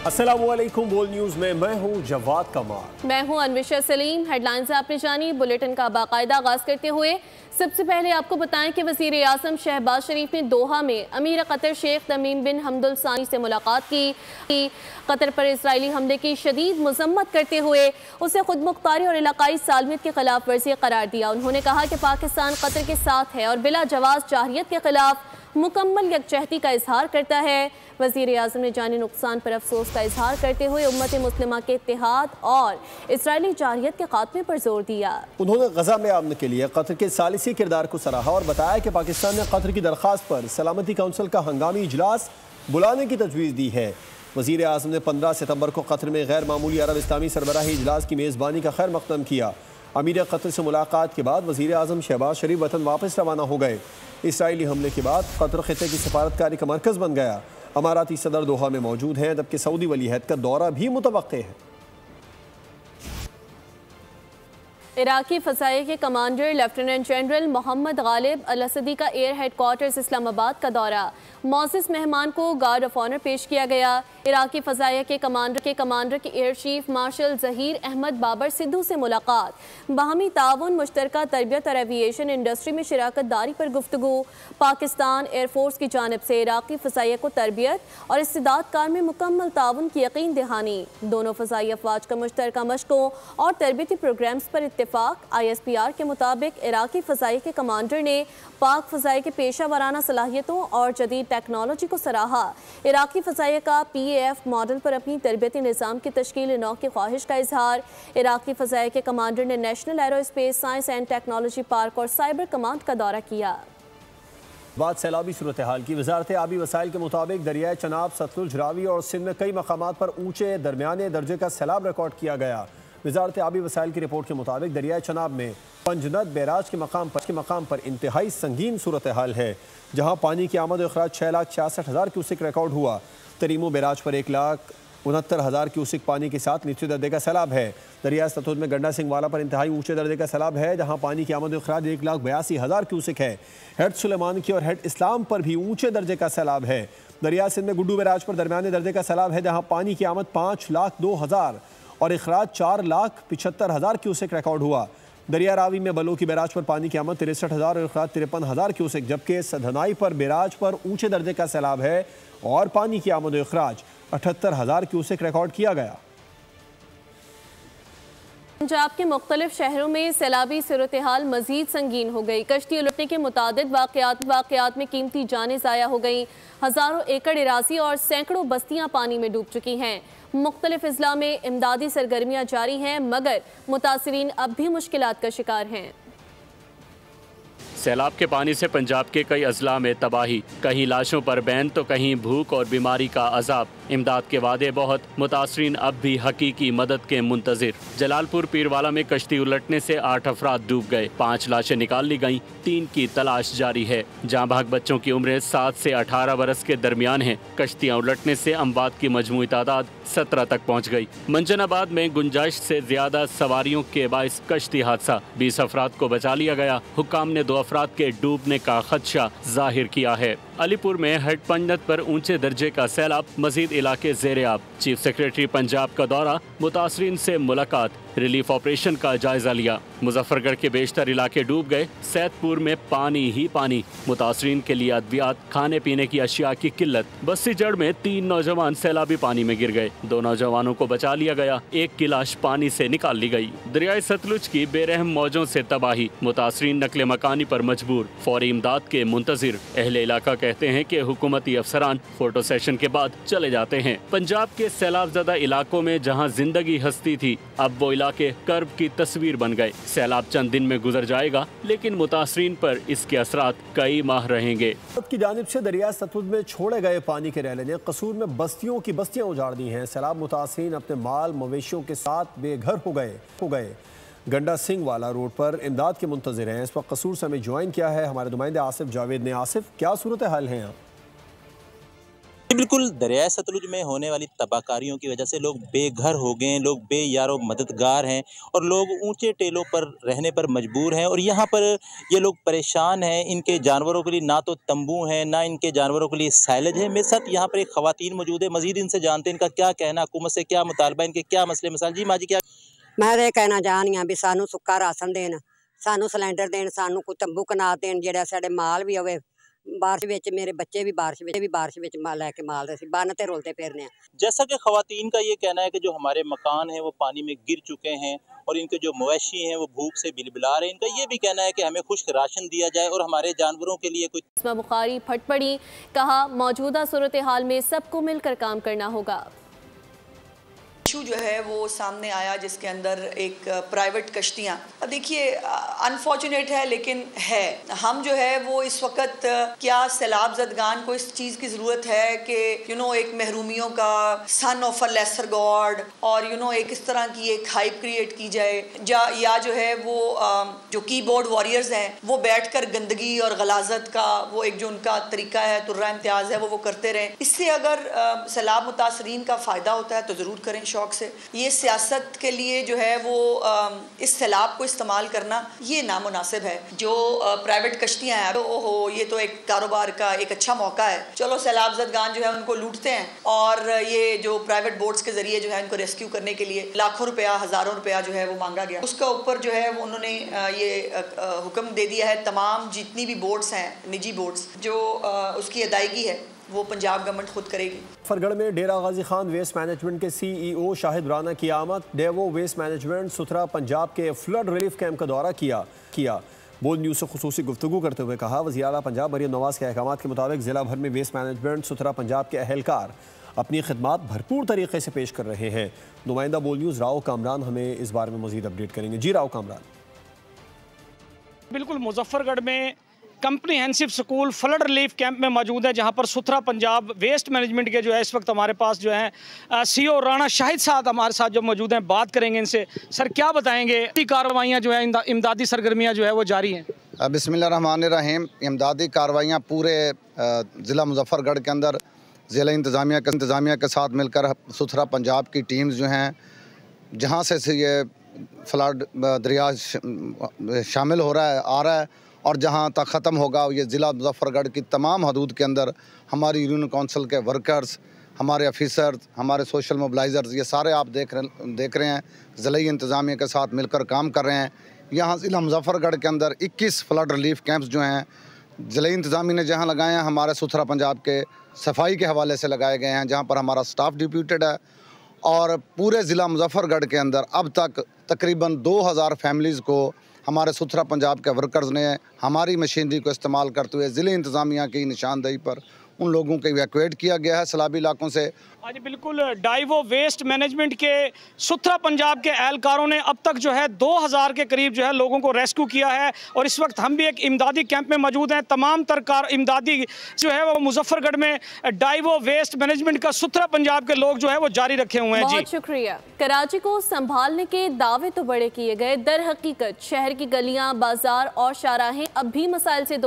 अस्सलामुअलैकुम। बोल न्यूज़ में मैं हूं जवाद कमाल। मैं हूं अनविशा सलीम। हेडलाइंस आपने जानी। बुलेटिन का बाकायदा आगाज करते हुए सबसे पहले आपको बताएं कि वज़ीर आज़म शहबाज शरीफ ने दोहा में अमीर कतर शेख तमीम बिन हमदुल सानी से मुलाकात की। कतर पर इसराइली हमले की शदीद मजम्मत करते हुए उसे खुद मुख्तारी और इलाकाई सालमियत की खिलाफ वर्जी करार दिया। उन्होंने कहा कि पाकिस्तान कतर के साथ है और बिला जवाज जाहिरियत के खिलाफ मुकम्मल यकजहती का इजहार करता है। वज़ीर आज़म ने जानी नुकसान पर अफसोस का इजहार करते हुए उम्मत मुस्लिमा के इत्तेहाद और इसराइली जारियत के खात्मे पर जोर दिया। उन्होंने गजा में अमन के लिए कतर के सालिसी किरदार को सराहा और बताया कि पाकिस्तान ने कतर की दरख्वास्त पर सलामती काउंसिल का हंगामी इजलास बुलाने की तजवीज़ दी है। वज़ीर आज़म ने 15 सितंबर को कतर में गैर मामूली अरब इस्लामी सरबराही इजलास की मेज़बानी का खैर मकदम किया। अमीर कतर से मुलाकात के बाद वज़ीर आज़म शहबाज शरीफ वतन वापस रवाना हो गए। इसराइली हमले के बाद कतर खिते की सफारतकारी का मरकज़ बन गया। अमाराती सदर दोहा में मौजूद हैं, जबकि सऊदी वली अहद का दौरा भी मुतवक्के है। इराकी फ़ज़ाइया के commander lieutenant general Mohammed Ghalib al Asadi का एयर हेडक्वार्टर्स इस्लामाबाद का दौरा। मौसिस मेहमान को गार्ड ऑफ ऑनर पेश किया गया। इराकी फ़ज़ाइया के कमांडर के air chief marshal Zaheer Ahmed Babar Sidhu से मुलाकात। बाहमी ताउन, मुश्तरका तरबियत और एविएशन इंडस्ट्री में शराकत दारी पर गुफ्तगू। पाकिस्तान एयरफोर्स की जानिब से इराकी फ़ज़ाइया को तरबियत और इस्तिदाद कार में मुकम्मल ताउन की यकीन दहानी। दोनों फ़ज़ाई अफवाज का मुश्तरका मशकों और तरबियती प्रोग्राम्स पर इत्तेफाक। ISPR के मुताबिक इराकी फ़ज़ाई के कमांडर ने पाक फ़ज़ाई के पेशा वराना सलाहियतों और जदीद टेक्नोलॉजी को सराहा। इराकी फ़ज़ाइया का PAF मॉडल पर अपनी तरबियती निज़ाम की तश्कील नौ की ख्वाहिश का इजहार। इराकी फ़ज़ाइया के कमांडर ने national aerospace science and technology park और साइबर कमांड का दौरा किया। बात सैलाबी सूरत हाल की। वजारत आबी वसाइल के मुताबिक दरियाए चनाब, सतलुज, रावी और सिंध में कई मकामात पर ऊँचे दरमियाने दर्जे का सैलाब रिकॉर्ड किया गया। वजारत आबी वसाइल की रिपोर्ट के मुताबिक दरियाए चनाब में पंजनद बैराज के मकाम पर इंतहाई संगीन सूरत हाल है, जहाँ पानी की आमद और अखराज 6,66,000 क्यूसिक रिकॉर्ड हुआ। तरीमो बैराज पर 1,69,000 क्यूसिक पानी के साथ निचले दर्जे का सैलाब है। दरिया सतलुज में गंडा सिंह वाला पर इंतहाई ऊंचे दर्जे का सैलाब है, जहाँ पानी की आमद और अखराज 1,82,000 क्यूसिक है। हेड सुलेमान की और हेड इस्लाम पर भी ऊंचे दर्जे का सैलाब है। दरिया सिंध में गुड्डू बैराज पर दरमियाने दर्जे का सैलाब है, जहाँ पानी की आमद 5,02,000 और इखराज 4,75,000 क्यूसेक रिकॉर्ड हुआ। दरिया रावी में बलो की बैराज पर पानी की आमद 63,000 और इखराज 53,000 क्यूसेक, जबकि सधनाई पर बैराज पर ऊंचे दर्जे का सैलाब है और पानी की आमद और इखराज 78,000 क्यूसेक रिकॉर्ड किया गया। पंजाब के मुख्तलिफ शहरों में सैलाबी सूरत हाल मजीद संगीन हो गई। कश्ती उलटने के मुतादिद वाक़यात में कीमती जानें ज़ाया हो गई। हज़ारों एकड़ इराज़ी और सैकड़ों बस्तियां पानी में डूब चुकी हैं। मुख्तलिफ अजला में इमदादी सरगर्मियाँ जारी हैं, मगर मुतासिरीन अब भी मुश्किलात का शिकार हैं। सैलाब के पानी से पंजाब के कई अजला में तबाही, कहीं लाशों पर बैन तो कहीं भूख और बीमारी का अजाब। इमदाद के वादे बहुत, मुतासरीन अब भी हकीकी मदद के मुंतजिर। जलालपुर पीरवाला में कश्ती उलटने से 8 अफराद डूब गए, 5 लाशें निकाल ली गईं, 3 की तलाश जारी है। जहाँ भाग बच्चों की उम्रें 7 से 18 बरस के दरमियान है। कश्तियाँ उलटने से अमवात की मजमूई तादाद 17 तक पहुँच गई। मंजनाबाद में गुंजाइश से ज्यादा सवारियों के बाइस कश्ती हादसा, 20 अफराद को बचा लिया गया। हुक्काम ने 2 अफराद के डूबने का खदशा जाहिर किया है। अलीपुर में हेड पंजत पर ऊंचे दर्जे का सैलाब, मजीद इलाके ज़ेरे-आब। चीफ सेक्रेटरी पंजाब का दौरा, मुतासरीन से मुलाकात, रिलीफ ऑपरेशन का जायजा लिया। मुजफ्फरगढ़ के बेशतर इलाके डूब गए, सैदपुर में पानी ही पानी। मुतासरीन के लिए अद्वियात, खाने पीने की अशिया की किल्लत। बस्ती जड़ में 3 नौजवान सैलाबी पानी में गिर गए, 2 नौजवानों को बचा लिया गया, 1 की लाश पानी से निकाल ली गई। दरियाए सतलुज की बेरहम मौजों से तबाही, मुतासरीन नकले मकानी पर मजबूर, फौरी इमदाद के मुंतजिर। अहले इलाका कहते हैं कि हुकूमती अफसरान फोटो सेशन के बाद चले जाते हैं। पंजाब के सैलाब ज़दा इलाकों में जहाँ जिंदगी हस्ती थी, अब वो इलाके कर्ब की तस्वीर बन गए। सैलाब चंद दिन में गुजर जाएगा, लेकिन मुतासरीन पर इसके असरात कई माह रहेंगे। की जानिब से दरिया सतलुज में छोड़े गए पानी के रैले ने कसूर में बस्तियों की बस्तियां उजाड़ दी हैं। सैलाब मुतासरीन अपने माल मवेशियों के साथ बेघर हो गए। गंडा सिंह वाला रोड पर इमदाद के मुंतजिर हैं। इस वक्त कसूर से हमें ज्वाइन किया है हमारे नुमाइंदे आसिफ जावेद ने। आसिफ, क्या सूरत हाल है यहाँ? बिल्कुल दरिया सतलुज में होने वाली तबाहकारियों की वजह से लोग बेघर हो गए हैं, लोग बेयारो मददगार हैं और लोग ऊंचे टेलों पर रहने पर मजबूर हैं। और यहाँ पर ये लोग परेशान हैं। इनके जानवरों के लिए ना तो तंबू हैं, ना इनके जानवरों के लिए साइलेज है। मेरे साथ यहाँ पर एक ख़वातीन मौजूद है, मज़ीद इनसे जानते हैं इनका क्या कहना, हुकूमत से क्या मुतालबा, इनके क्या मसले मसाइल। जी माँ जी क्या? मैं तो कहना चाहनी हाँ भी सानू सुक्का राशन देन, सानू सिलेंडर देन, सानू कोई तंबू कनात देन, जिहड़ा साडे माल भी होवे। बारिश विच मेरे बच्चे भी बारिश विच लैके माल रहे बन ते रोलते फिरने। जैसा कि ख़वातीन का ये कहना है कि जो हमारे मकान हैं वो पानी में गिर चुके हैं और इनके जो मवेशी हैं वो भूख से बिलबिला रहे हैं। इनका ये भी कहना है कि हमें खुश्क राशन दिया जाए और हमारे जानवरों के लिए कुछ। बुखारी फट पड़ी, कहा मौजूदा सूरत हाल में सबको मिलकर काम करना होगा। इशू जो है वो सामने आया जिसके अंदर एक प्राइवेट कश्तियाँ, देखिए अनफॉर्चुनेट है लेकिन है। हम जो है वो इस वक्त क्या सैलाब ज़दगान को इस चीज़ की ज़रूरत है कि एक महरूमियों का son of a lesser God और एक इस तरह की एक हाइप क्रिएट की जाए या जो है वो जो कीबोर्ड वॉरियर्स हैं वो बैठकर गंदगी और गलाजत का वो एक जो उनका तरीका है, तुर्रा इम्तियाज़ है, वो करते रहें। इससे अगर सैलाब मुतासरीन का फ़ायदा होता है तो ज़रूर करें शौक से। ये सियासत के लिए जो है वो इस सैलाब को इस्तेमाल करना ये नामुनासिब है। जो प्राइवेट कश्तियाँ हैं, ओहो ये तो एक कारोबार का एक अच्छा मौका है, चलो सैलाब ज़दगान जो है उनको लूटते हैं और ये जो प्राइवेट बोट्स के जरिए जो है उनको रेस्क्यू करने के लिए लाखों रुपया, हज़ारों रुपया जो है वो मांगा गया। उसका ऊपर जो है वो उन्होंने ये हुक्म दे दिया है तमाम जितनी भी बोट्स हैं, निजी बोट्स, जो उसकी अदायगी है वो पंजाब गवर्नमेंट खुद करेगी। फरगढ़ में डेरा गाजी खान वेस्ट मैनेजमेंट के CEO शाहिद राना की आमद। डेवो वेस्ट मैनेजमेंट सुथरा पंजाब के फ्लड रिलीफ कैंप का दौरा किया। बोल न्यूज़ से खुसूसी गुफ्तगू करते हुए कहा, वज़ीर आला पंजाब मरियम नवाज़ के अहकामात के मुताबिक ज़िला भर में वेस्ट मैनेजमेंट सुथरा पंजाब के अहलकार अपनी खिदमात भरपूर तरीके से पेश कर रहे हैं। नुमाइंदा बोल न्यूज़ राव कामरान हमें इस बारे में मज़ीद अपडेट करेंगे। जी राव कामरान। बिल्कुल, मुजफ्फरगढ़ में comprehensive school flood relief camp में मौजूद है, जहां पर सुथरा पंजाब वेस्ट मैनेजमेंट के जो है इस वक्त हमारे पास जो है CEO राणा शाहिद साहब हमारे साथ जो मौजूद हैं, बात करेंगे इनसे। सर क्या बताएंगे, कार्रवाइयाँ जो है इमदादी सरगर्मियाँ जो है वो जारी हैं? बिस्मिल्लाहिर्रहमानिर्रहीम। इमदादी कार्रवाइयाँ पूरे ज़िला मुजफ्फरगढ़ के अंदर ज़िला इंतज़ामिया के साथ मिलकर सुथरा पंजाब की टीम्स जो हैं, जहाँ से ये फ्लड दरिया शामिल हो रहा है आ रहा है और जहाँ तक ख़त्म होगा ये ज़िला मुजफ्फरगढ़ की तमाम हदूद के अंदर हमारी यूनियन काउंसिल के वर्कर्स, हमारे ऑफिसर्स, हमारे सोशल मोबिलाइज़र्स, ये सारे आप देख रहे हैं ज़िलाई इंतज़ामिया के साथ मिलकर काम कर रहे हैं। यहाँ ज़िला मुजफ्फरगढ़ के अंदर 21 फ्लड रिलीफ कैंप्स जो हैं ज़िलाई इंतज़ामिया ने जहाँ लगाए हैं, हमारे सुथरा पंजाब के सफाई के हवाले से लगाए गए हैं, जहाँ पर हमारा स्टाफ डिप्यूटेड है। और पूरे ज़िला मुजफ्फरगढ़ के अंदर अब तक तकरीबन 2000 फैमिलीज़ को हमारे सुथरा पंजाब के वर्कर्स ने हमारी मशीनरी को इस्तेमाल करते हुए ज़िले इंतज़ामिया की निशानदेही पर उन लोगों को इवैक्यूएट किया गया है सैलाबी इलाकों से। आज बिल्कुल डाइवो वेस्ट मैनेजमेंट के सुथरा पंजाब के एहलकारों ने अब तक जो है 2000 के करीब जो है लोगों को रेस्क्यू किया है और इस वक्त हम भी एक इमदादी कैंप में मौजूद हैं। तमाम तरकार इमदादी जो है वो मुजफ्फरगढ़ में डाइवो वेस्ट मैनेजमेंट का सुथरा पंजाब के लोग जो है वो जारी रखे हुए हैं। बहुत शुक्रिया। कराची को संभालने के दावे तो बड़े किए गए, दर हकीकत शहर की गलियां, बाजार और शाहराहें अब भी मसाइल से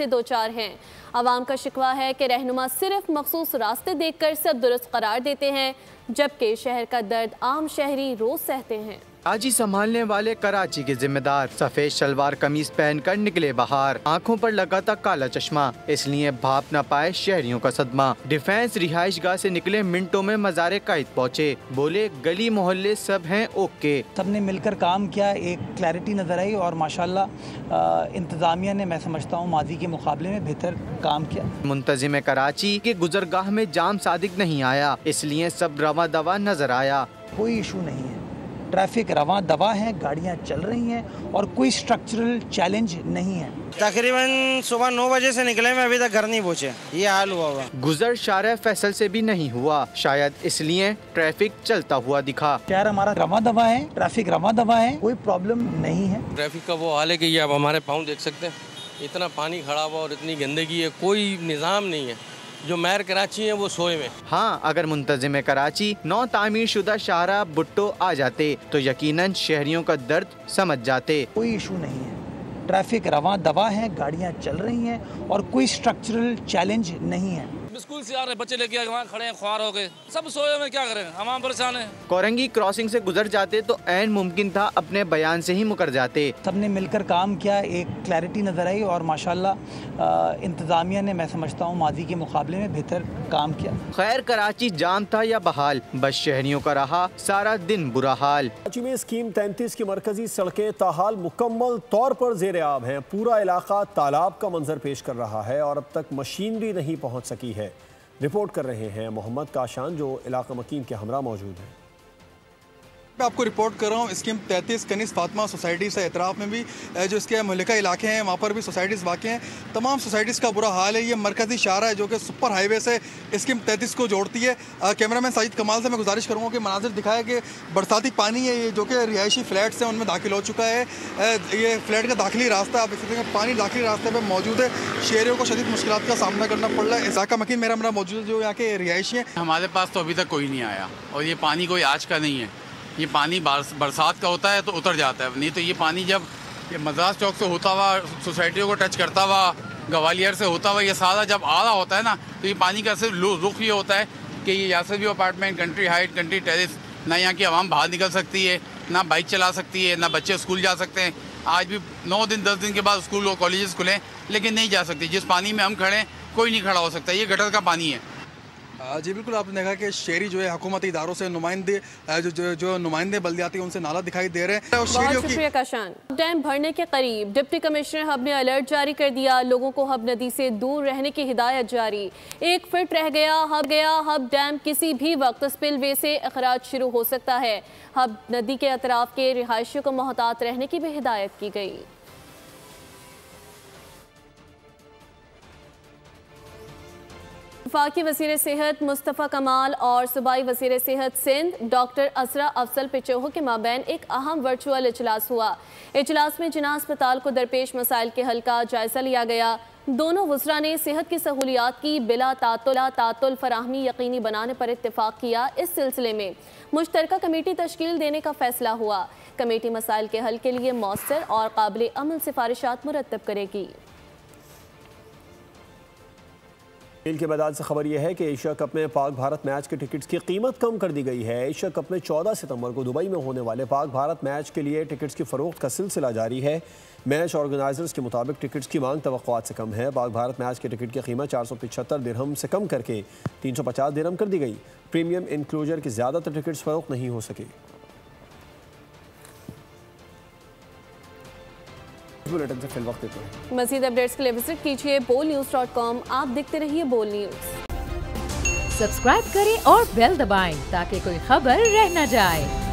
दो चार हैं। आवाम का शिकवा है कि रहनुमा सिर्फ मखसूस रास्ते देखकर सब दुरुस्त करार देते हैं, जबकि शहर का दर्द आम शहरी रोज सहते हैं। कराची संभालने वाले कराची के जिम्मेदार सफेद शलवार कमीज पहनकर निकले बाहर, आंखों पर लगा था काला चश्मा, इसलिए भाप न पाए शहरियों का सदमा। डिफेंस रिहाइश गाह से निकले मिनटों में मज़ारे कायद पहुँचे, बोले गली मोहल्ले सब हैं ओके। सबने मिलकर काम किया, एक क्लैरिटी नजर आई और माशाल्लाह इंतजामिया ने मैं समझता हूँ माजी के मुकाबले में बेहतर काम किया। मुंतजिम कराची के गुजरगाह में जाम सादिक नहीं आया, इसलिए सब रवा दवा नजर आया। कोई इशू नहीं है, ट्रैफिक रवा दवा है, गाड़ियाँ चल रही हैं और कोई स्ट्रक्चरल चैलेंज नहीं है। तकरीबन सुबह 9 बजे से निकले, मैं अभी तक घर नहीं पहुँचे, ये हाल हुआ। गुजर शारे फैसल से भी नहीं हुआ, शायद इसलिए ट्रैफिक चलता हुआ दिखा। शहर हमारा रवा दवा है, ट्रैफिक रवा दवा है, कोई प्रॉब्लम नहीं है। ट्रैफिक का वो हाल है कि ये अब हमारे पाँव देख सकते हैं, इतना पानी खड़ा हुआ और इतनी गंदगी है, कोई निज़ाम नहीं है। जो मैर कराची है वो सोए में। हाँ, अगर मुंतजिम कराची 9 तामीर शुदा शाहरा भुट्टो आ जाते तो यकीनन शहरियों का दर्द समझ जाते। कोई इशू नहीं है, ट्रैफिक रवा दवा है, गाड़ियाँ चल रही हैं और कोई स्ट्रक्चरल चैलेंज नहीं है। अब स्कूल से आ रहे बच्चे लेके वहाँ खड़े हैं, ख्वार हो गए, सब सोए हुए, क्या करें, हम परेशान हैं। कोरंगी क्रॉसिंग से गुजर जाते तो ऐन मुमकिन था अपने बयान से ही मुकर जाते। सबने मिलकर काम किया, एक क्लैरिटी नज़र आई और माशाल्लाह इंतज़ामिया ने, मैं समझता हूँ, माजी के मुकाबले में बेहतर काम किया। खैर कराची जाम था या बहाल, बस शहरियों का रहा सारा दिन बुरा हाल। कराची में स्कीम 33 की मरकजी सड़कें ताहाल मुकम्मल तौर पर ज़ेर आब हैं। पूरा इलाका तालाब का मंजर पेश कर रहा है और अब तक मशीनरी नहीं पहुँच सकी है। रिपोर्ट कर रहे हैं मोहम्मद काशान, जो इलाका मकीम के हमरा मौजूद हैं। मैं आपको रिपोर्ट कर रहा हूँ स्कीम 33 कनीस फातिमा सोसाइटी से एतराफ़ में भी जो इसके मुहल्लिका इलाके हैं वहाँ पर भी सोसाइटीज़ वाक़ हैं। तमाम सोसाइटीज़ का बुरा हाल है। ये मरकज़ी शाहरा है जो कि सुपर हाईवे से स्कीम 33 को जोड़ती है। कैमरामैन साजिद कमाल से मैं गुजारिश करूँगा कि मनाजिर दिखाया कि बरसाती पानी है ये जो कि रिहायशी फ्लैट्स हैं उनमें दाखिल हो चुका है। ये फ्लैट का दाखिली रास्ता आप देख सकते हैं, पानी दाखिली रास्ते पर मौजूद है। शहरियों को शदीद मुश्किलात का सामना करना पड़ रहा है। इलाका मकीन मेरा मौजूद है जो यहाँ के रिहायशी हैं। हमारे पास तो अभी तक कोई नहीं आया और ये पानी कोई आज का नहीं है। ये पानी बरसात का होता है तो उतर जाता है, नहीं तो ये पानी जब ये मद्रास चौक से होता हुआ सोसाइटियों को टच करता हुआ गवालियर से होता हुआ ये सारा जब आ रहा होता है ना, तो ये पानी का सिर्फ रुख ये होता है कि ये Yasir view apartment, country height, country terrace, ना यहाँ की आवाम बाहर निकल सकती है, ना बाइक चला सकती है, ना बच्चे स्कूल जा सकते हैं। आज भी 9 दिन 10 दिन के बाद स्कूल और कॉलेजेस खुले लेकिन नहीं जा सकती। जिस पानी में हम खड़े हैं कोई नहीं खड़ा हो सकता, ये गटर का पानी है। जी बिल्कुल, आपने देखा कि शहरी जो है हुकूमती इदारों से नुमाइंदे जो नुमाइंदे बल्दियाती उनसे नाला दिखाई दे रहे हैं। बहुत शुक्रिया काशान। डैम भरने के करीब डिप्टी कमिश्नर हब ने अलर्ट जारी कर दिया। लोगों को हब नदी से दूर रहने की हिदायत जारी। 1 फीट रह गया हब डैम किसी भी वक्त स्पिलवे से अखराज शुरू हो सकता है। हब नदी के अतराफ के रिहायशियों को मोहतात रहने की भी हिदायत की गई। वफाकी वज़ीर सेहत मुस्तफ़ा कमाल और सूबाई वज़ीर सेहत सिंध डॉक्टर असरा अफसल पिचोहो के माबैन एक अहम वर्चुअल इजलास हुआ। इजलास में जिना अस्पताल को दरपेश मसाइल के हल का जायजा लिया गया। दोनों वज़रा ने सेहत की सहूलियात की बिला तातुल फराहमी यकीनी बनाने पर इत्तेफाक किया। इस सिलसिले में मुश्तरका कमेटी तश्कील देने का फैसला हुआ। कमेटी मसाइल के हल के लिए मौसर और काबिल अमल सिफारिशात मुरतब करेगी। खेल के मैदान से खबर यह है कि एशिया कप में पाक भारत मैच के टिकट्स की कीमत कम कर दी गई है। एशिया कप में 14 सितंबर को दुबई में होने वाले पाक भारत मैच के लिए टिकट्स की फरोख्त का सिलसिला जारी है। मैच ऑर्गेनाइजर्स के मुताबिक टिकट्स की मांग तवक्कुआत से कम है। पाक भारत मैच के टिकट की कीमत 475 दिरहम से कम करके 350 दिरहम कर दी गई। प्रीमियम इंक्लूजर के ज़्यादातर टिकट्स फरोख्त नहीं हो सके। बुलेटिन से फिल वक्त देते हैं। मज़ीद अपडेट्स के लिए विजिट कीजिए bolnews.com। आप देखते रहिए बोल न्यूज़। सब्सक्राइब करें और बेल दबाएं ताकि कोई खबर रह न जाए।